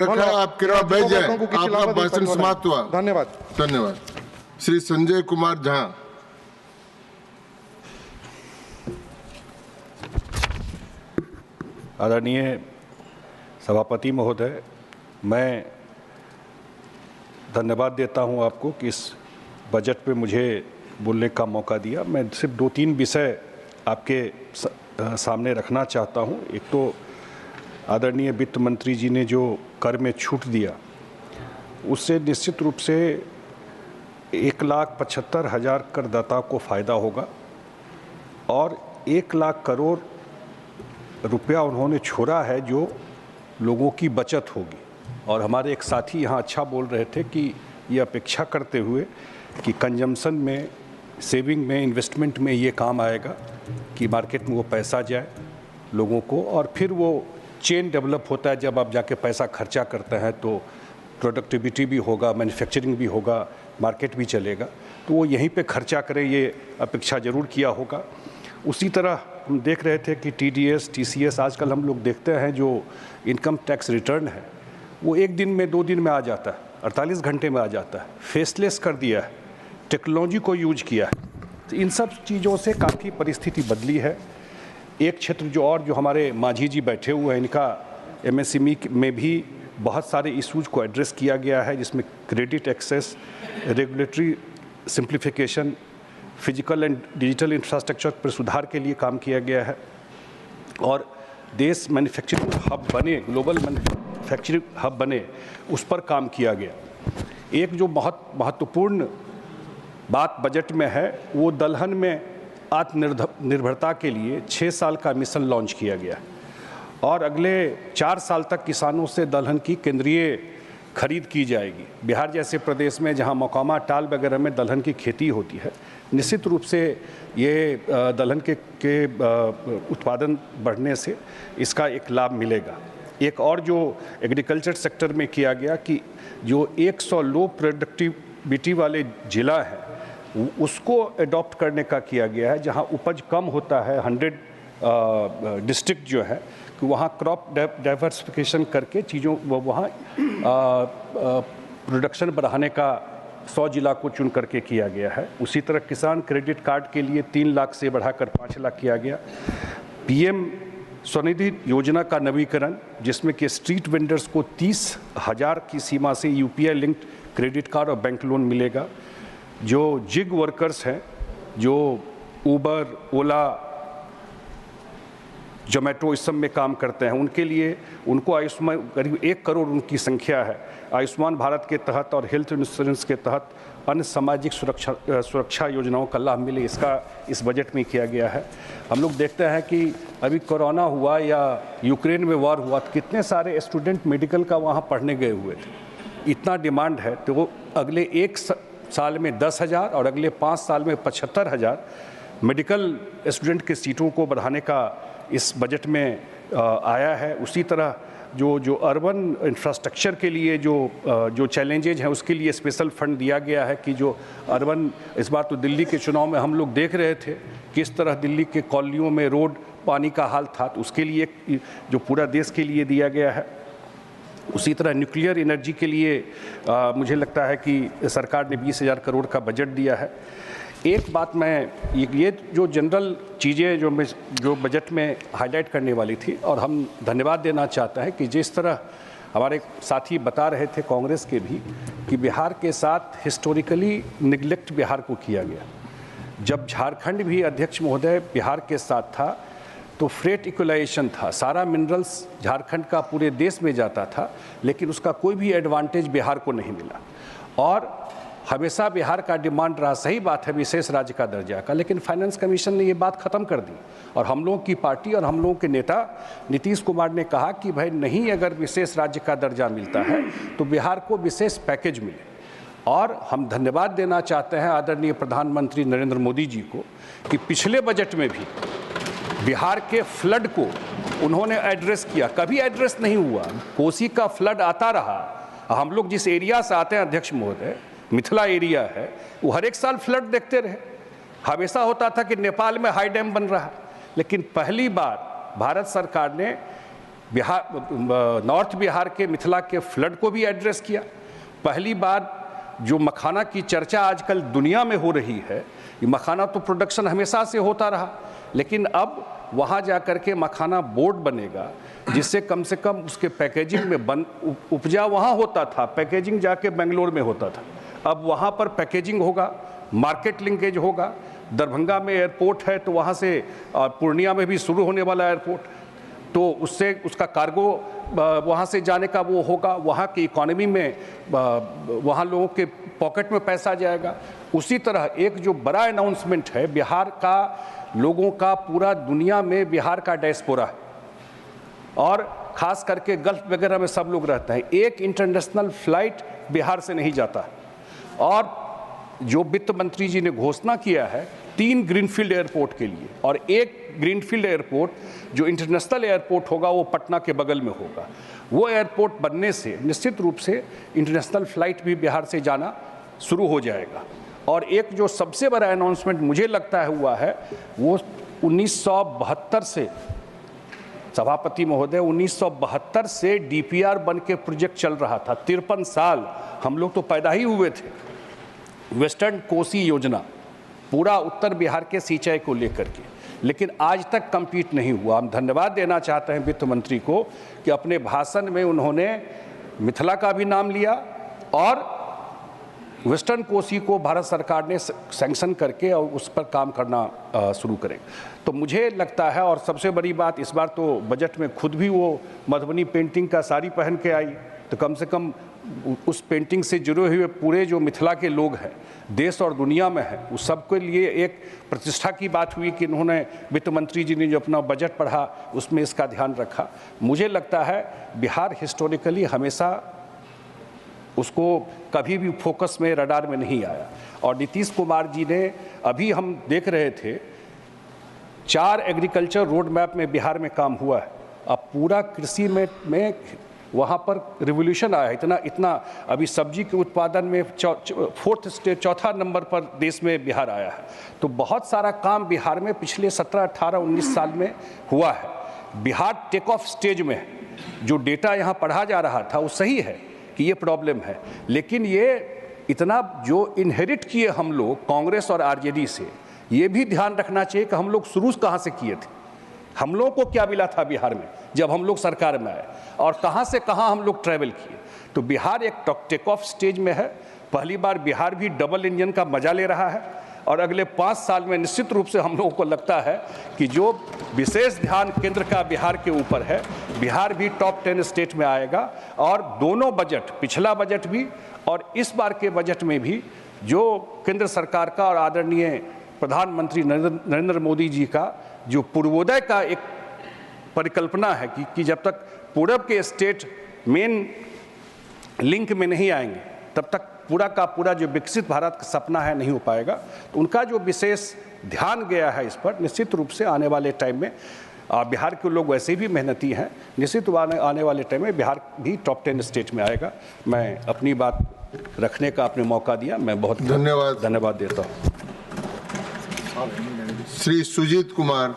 रखा है, आप कृपया बैठ जाएं। आपका भाषण समाप्त हुआ। धन्यवाद। धन्यवाद। श्री संजय कुमार झा। आदरणीय सभापति महोदय, मैं धन्यवाद देता हूं आपको कि इस बजट पे मुझे बोलने का मौका दिया। मैं सिर्फ 2-3 विषय आपके सामने रखना चाहता हूं। एक तो आदरणीय वित्त मंत्री जी ने जो कर में छूट दिया, उससे निश्चित रूप से 1,75,000 करदाताओं को फ़ायदा होगा और 1 लाख करोड़ रुपया उन्होंने छोड़ा है जो लोगों की बचत होगी। और हमारे एक साथी यहाँ अच्छा बोल रहे थे कि ये अपेक्षा करते हुए कि कंजम्पशन में, सेविंग में, इन्वेस्टमेंट में ये काम आएगा कि मार्केट में वो पैसा जाए लोगों को, और फिर वो चेन डेवलप होता है। जब आप जाके पैसा खर्चा करते हैं तो प्रोडक्टिविटी भी होगा, मैन्युफैक्चरिंग भी होगा, मार्केट भी चलेगा, तो वो यहीं पे खर्चा करें, ये अपेक्षा ज़रूर किया होगा। उसी तरह हम देख रहे थे कि TDS, TCS, आजकल हम लोग देखते हैं जो इनकम टैक्स रिटर्न है वो 1 दिन में, 2 दिन में आ जाता है, 48 घंटे में आ जाता है। फेसलेस कर दिया है, टेक्नोलॉजी को यूज किया है। तो इन सब चीज़ों से काफ़ी परिस्थिति बदली है। एक क्षेत्र जो हमारे मांझी जी बैठे हुए हैं, इनका MSME में भी बहुत सारे इशूज़ को एड्रेस किया गया है, जिसमें credit access, regulatory simplification, physical and digital infrastructure पर सुधार के लिए काम किया गया है और देश मैन्युफैक्चरिंग हब बने, ग्लोबल मैन्युफैक्चरिंग हब बने, उस पर काम किया गया। एक जो बहुत महत्वपूर्ण बात बजट में है वो दलहन में आत्मनिर्भरता के लिए 6 साल का मिशन लॉन्च किया गया और अगले 4 साल तक किसानों से दलहन की केंद्रीय खरीद की जाएगी। बिहार जैसे प्रदेश में जहां मौकामा टाल वगैरह में दलहन की खेती होती है, निश्चित रूप से ये दलहन के उत्पादन बढ़ने से इसका एक लाभ मिलेगा। एक और जो एग्रीकल्चर सेक्टर में किया गया कि जो 100 लो प्रोडक्टिविटी वाले जिला है उसको अडॉप्ट करने का किया गया है, जहां उपज कम होता है, 100 डिस्ट्रिक्ट जो है कि वहाँ क्रॉप डाइवर्सिफिकेशन करके चीज़ों वहाँ प्रोडक्शन बढ़ाने का 100 जिला को चुन करके किया गया है। उसी तरह किसान क्रेडिट कार्ड के लिए 3 लाख से बढ़ाकर 5 लाख किया गया। PM स्वनिधि योजना का नवीकरण, जिसमें कि स्ट्रीट वेंडर्स को 30,000 की सीमा से UPI लिंक्ड क्रेडिट कार्ड और बैंक लोन मिलेगा। जो जिग वर्कर्स हैं, जो ऊबर, ओला, जोमेटो इस सब में काम करते हैं, उनके लिए उनको आयुष्मान, करीब 1 करोड़ उनकी संख्या है, आयुष्मान भारत के तहत और हेल्थ इंश्योरेंस के तहत अन्य सामाजिक सुरक्षा योजनाओं का लाभ मिले, इसका इस बजट में किया गया है। हम लोग देखते हैं कि अभी कोरोना हुआ या यूक्रेन में वॉर हुआ तो कितने सारे स्टूडेंट मेडिकल का वहाँ पढ़ने गए हुए थे। इतना डिमांड है तो वो अगले 1 साल में 10,000 और अगले 5 साल में 75,000 मेडिकल स्टूडेंट के सीटों को बढ़ाने का इस बजट में आया है। उसी तरह जो अर्बन इंफ्रास्ट्रक्चर के लिए जो चैलेंजेज हैं उसके लिए स्पेशल फंड दिया गया है कि जो अर्बन, इस बार तो दिल्ली के चुनाव में हम लोग देख रहे थे किस तरह दिल्ली के कॉलोनियों में रोड, पानी का हाल था, तो उसके लिए जो पूरा देश के लिए दिया गया है। उसी तरह न्यूक्लियर एनर्जी के लिए मुझे लगता है कि सरकार ने 20,000 करोड़ का बजट दिया है। एक बात मैं ये जो जनरल चीज़ें जो बजट में हाईलाइट करने वाली थी, और हम धन्यवाद देना चाहते हैं कि जिस तरह हमारे साथी बता रहे थे कांग्रेस के भी कि बिहार के साथ हिस्टोरिकली निगलेक्ट बिहार को किया गया। जब झारखंड भी अध्यक्ष महोदय बिहार के साथ था तो फ्रेट इक्वलाइजेशन था, सारा मिनरल्स झारखंड का पूरे देश में जाता था, लेकिन उसका कोई भी एडवांटेज बिहार को नहीं मिला। और हमेशा बिहार का डिमांड रहा, सही बात है, विशेष राज्य का दर्जा का, लेकिन फाइनेंस कमीशन ने ये बात ख़त्म कर दी और हम लोगों की पार्टी और हम लोगों के नेता नीतीश कुमार ने कहा कि भाई नहीं, अगर विशेष राज्य का दर्जा मिलता है तो बिहार को विशेष पैकेज मिले। और हम धन्यवाद देना चाहते हैं आदरणीय प्रधानमंत्री नरेंद्र मोदी जी को कि पिछले बजट में भी बिहार के फ्लड को उन्होंने एड्रेस किया। कभी एड्रेस नहीं हुआ, कोसी का फ्लड आता रहा। हम लोग जिस एरिया से आते हैं अध्यक्ष महोदय, मिथिला एरिया है, वो हर एक साल फ्लड देखते रहे। हमेशा होता था कि नेपाल में हाई डैम बन रहा, लेकिन पहली बार भारत सरकार ने नॉर्थ बिहार के मिथिला के फ्लड को भी एड्रेस किया। पहली बार जो मखाना की चर्चा आजकल दुनिया में हो रही है, ये मखाना तो प्रोडक्शन हमेशा से होता रहा, लेकिन अब वहाँ जा कर के मखाना बोर्ड बनेगा जिससे कम से कम उसके पैकेजिंग में उपजा वहाँ होता था, पैकेजिंग जाके बेंगलोर में होता था, अब वहाँ पर पैकेजिंग होगा, मार्केट लिंकेज होगा। दरभंगा में एयरपोर्ट है तो वहाँ से पूर्णिया में भी शुरू होने वाला एयरपोर्ट, तो उससे उसका कार्गो वहाँ से जाने का वो होगा, वहाँ की इकोनॉमी में वहाँ लोगों के पॉकेट में पैसा जाएगा। उसी तरह एक जो बड़ा अनाउंसमेंट है, बिहार का लोगों का पूरा दुनिया में बिहार का डायस्पोरा है और ख़ास करके गल्फ वगैरह में सब लोग रहते हैं। एक इंटरनेशनल फ्लाइट बिहार से नहीं जाता है और जो वित्त मंत्री जी ने घोषणा किया है 3 ग्रीनफील्ड एयरपोर्ट के लिए, और एक ग्रीनफील्ड एयरपोर्ट जो इंटरनेशनल एयरपोर्ट होगा वो पटना के बगल में होगा। वो एयरपोर्ट बनने से निश्चित रूप से इंटरनेशनल फ्लाइट भी बिहार से जाना शुरू हो जाएगा। और एक जो सबसे बड़ा अनाउंसमेंट मुझे लगता है हुआ है वो 1972 से, सभापति महोदय, 1972 से डीपीआर बन के प्रोजेक्ट चल रहा था। 53 साल हम लोग तो पैदा ही हुए थे। वेस्टर्न कोसी योजना पूरा उत्तर बिहार के सिंचाई को लेकर के, लेकिन आज तक कंप्लीट नहीं हुआ। हम धन्यवाद देना चाहते हैं वित्त मंत्री को कि अपने भाषण में उन्होंने मिथिला का भी नाम लिया और वेस्टर्न कोसी को भारत सरकार ने सैंक्शन करके और उस पर काम करना शुरू करें। तो मुझे लगता है, और सबसे बड़ी बात इस बार तो बजट में खुद भी वो मधुबनी पेंटिंग का साड़ी पहन के आई, तो कम से कम उस पेंटिंग से जुड़े हुए पूरे जो मिथिला के लोग हैं देश और दुनिया में हैं, उस सबके लिए एक प्रतिष्ठा की बात हुई कि इन्होंने, वित्त मंत्री जी ने जो अपना बजट पढ़ा उसमें इसका ध्यान रखा। मुझे लगता है बिहार हिस्टोरिकली हमेशा उसको कभी भी फोकस में, रडार में नहीं आया। और नीतीश कुमार जी ने, अभी हम देख रहे थे 4 एग्रीकल्चर रोड मैप में बिहार में काम हुआ है। अब पूरा कृषि में वहाँ पर रिवोल्यूशन आया है। इतना अभी सब्जी के उत्पादन में 4th स्टेट, 4था नंबर पर देश में बिहार आया है। तो बहुत सारा काम बिहार में पिछले 17, 18, 19 साल में हुआ है। बिहार टेक ऑफ स्टेज में है। जो डेटा यहाँ पढ़ा जा रहा था वो सही है कि ये प्रॉब्लम है, लेकिन ये इतना जो इनहेरिट किए हम लोग कांग्रेस और आरजेडी से, ये भी ध्यान रखना चाहिए कि हम लोग शुरू कहाँ से किए थे, हम लोगों को क्या मिला था बिहार में जब हम लोग सरकार में आए, और कहाँ से कहाँ हम लोग ट्रैवल किए। तो बिहार एक टेक ऑफ स्टेज में है। पहली बार बिहार भी डबल इंजन का मजा ले रहा है और अगले 5 साल में निश्चित रूप से हम लोगों को लगता है कि जो विशेष ध्यान केंद्र का बिहार के ऊपर है, बिहार भी टॉप 10 स्टेट में आएगा। और दोनों बजट, पिछला बजट भी और इस बार के बजट में भी, जो केंद्र सरकार का और आदरणीय प्रधानमंत्री नरेंद्र मोदी जी का जो पूर्वोदय का एक परिकल्पना है कि जब तक पूरब के स्टेट मेन लिंक में नहीं आएंगे तब तक पूरा का पूरा जो विकसित भारत का सपना है नहीं हो पाएगा। तो उनका जो विशेष ध्यान गया है इस पर, निश्चित रूप से आने वाले टाइम में बिहार के लोग वैसे भी मेहनती हैं, निश्चित आने वाले टाइम में बिहार भी टॉप 10 स्टेट में आएगा। मैं अपनी बात रखने का आपने मौका दिया, मैं बहुत धन्यवाद देता हूँ। श्री सुजीत कुमार।